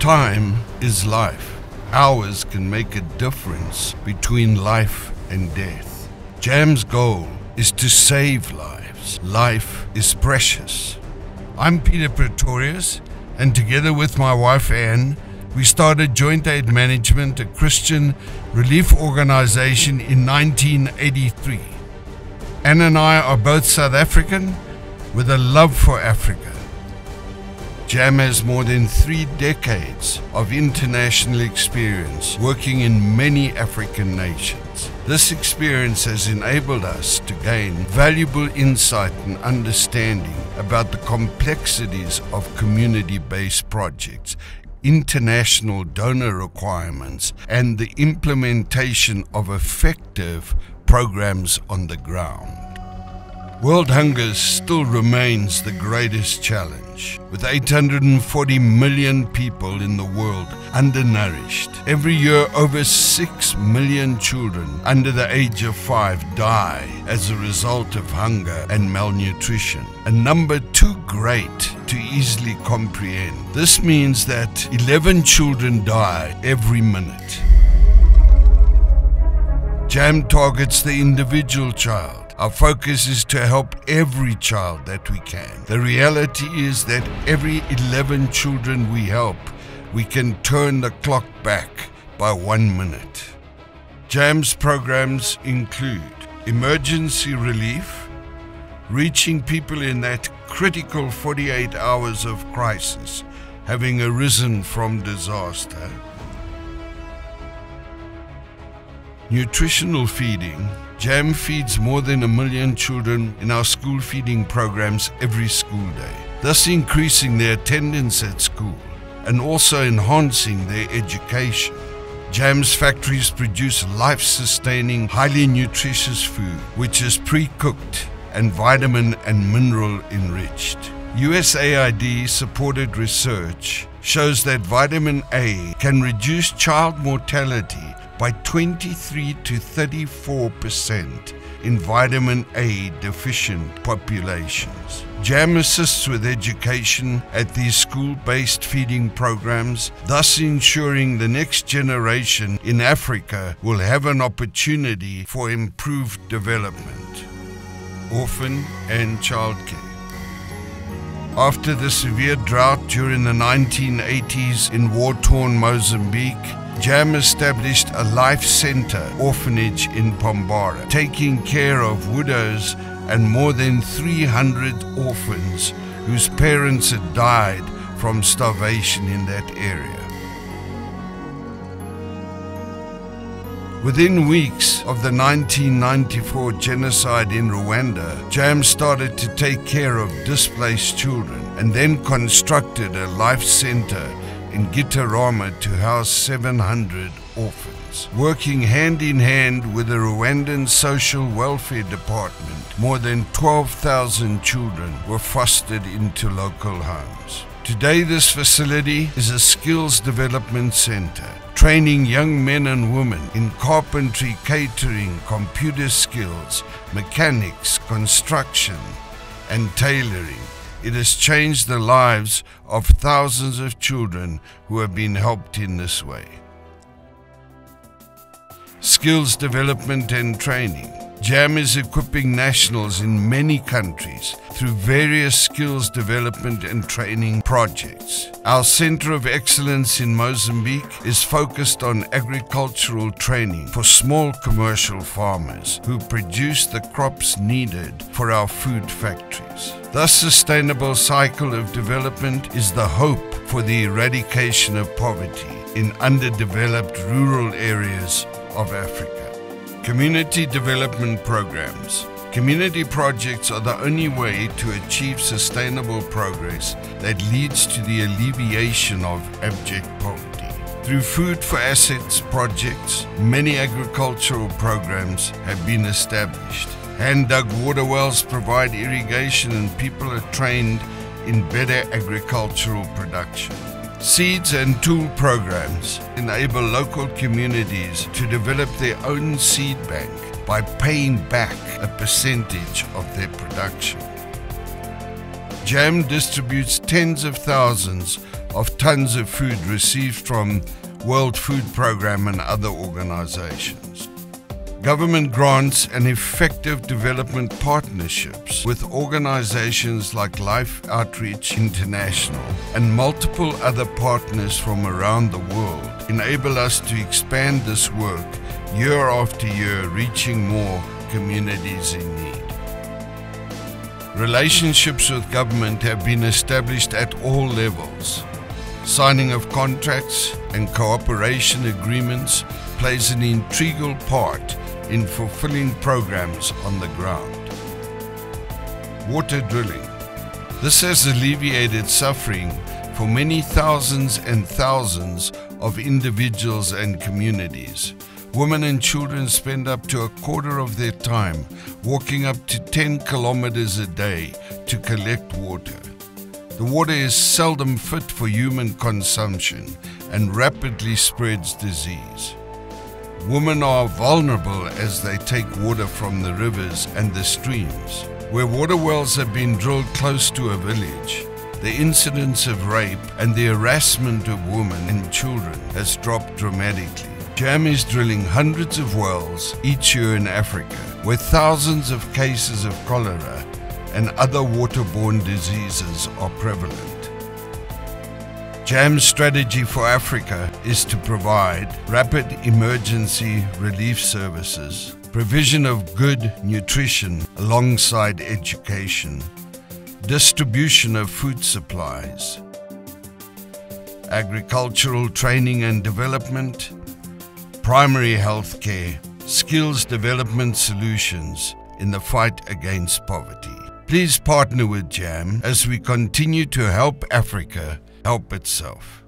Time is life. Hours can make a difference between life and death. JAM's goal is to save lives. Life is precious. I'm Peter Pretorius, and together with my wife Anne, we started Joint Aid Management, a Christian relief organization, in 1983. Anne and I are both South African with a love for Africa. JAM has more than 3 decades of international experience working in many African nations. This experience has enabled us to gain valuable insight and understanding about the complexities of community-based projects, international donor requirements, and the implementation of effective programs on the ground. World hunger still remains the greatest challenge, with 840 million people in the world undernourished. Every year, over 6 million children under the age of 5 die as a result of hunger and malnutrition, a number too great to easily comprehend. This means that 11 children die every minute. JAM targets the individual child. Our focus is to help every child that we can. The reality is that every 11 children we help, we can turn the clock back by 1 minute. JAM's programs include emergency relief, reaching people in that critical 48 hours of crisis having arisen from disaster, nutritional feeding. JAM feeds more than 1 million children in our school feeding programs every school day, thus increasing their attendance at school and also enhancing their education. JAM's factories produce life-sustaining, highly nutritious food, which is pre-cooked and vitamin and mineral enriched. USAID-supported research shows that vitamin A can reduce child mortality by 23 to 34% in vitamin A deficient populations. JAM assists with education at these school-based feeding programs, thus ensuring the next generation in Africa will have an opportunity for improved development. Orphan and childcare. After the severe drought during the 1980s in war-torn Mozambique, JAM established a life center orphanage in Pombara, taking care of widows and more than 300 orphans whose parents had died from starvation in that area. Within weeks of the 1994 genocide in Rwanda, JAM started to take care of displaced children and then constructed a life center in Gitarama to house 700 orphans. Working hand in hand with the Rwandan Social Welfare Department, more than 12,000 children were fostered into local homes. Today, this facility is a skills development center, training young men and women in carpentry, catering, computer skills, mechanics, construction, and tailoring. It has changed the lives of thousands of children who have been helped in this way. Skills development and training. JAM is equipping nationals in many countries through various skills development and training projects. Our Center of Excellence in Mozambique is focused on agricultural training for small commercial farmers who produce the crops needed for our food factories. This sustainable cycle of development is the hope for the eradication of poverty in underdeveloped rural areas of Africa. Community development programs. Community projects are the only way to achieve sustainable progress that leads to the alleviation of abject poverty. Through Food for Assets projects, many agricultural programs have been established. Hand-dug water wells provide irrigation and people are trained in better agricultural production. Seeds and tool programs enable local communities to develop their own seed bank by paying back a percentage of their production. JAM distributes tens of thousands of tons of food received from World Food Programme and other organizations. Government grants and effective development partnerships with organizations like Life Outreach International and multiple other partners from around the world enable us to expand this work year after year, reaching more communities in need. Relationships with government have been established at all levels. Signing of contracts and cooperation agreements plays an integral part in fulfilling programs on the ground. Water drilling. This has alleviated suffering for many thousands and thousands of individuals and communities. Women and children spend up to a quarter of their time walking up to 10 kilometers a day to collect water. The water is seldom fit for human consumption and rapidly spreads disease. Women are vulnerable as they take water from the rivers and the streams. Where water wells have been drilled close to a village, the incidence of rape and the harassment of women and children has dropped dramatically. JAM is drilling hundreds of wells each year in Africa, where thousands of cases of cholera and other waterborne diseases are prevalent. JAM's strategy for Africa is to provide rapid emergency relief services, provision of good nutrition alongside education, distribution of food supplies, agricultural training and development, primary health care, skills development solutions in the fight against poverty. Please partner with JAM as we continue to help Africa help itself.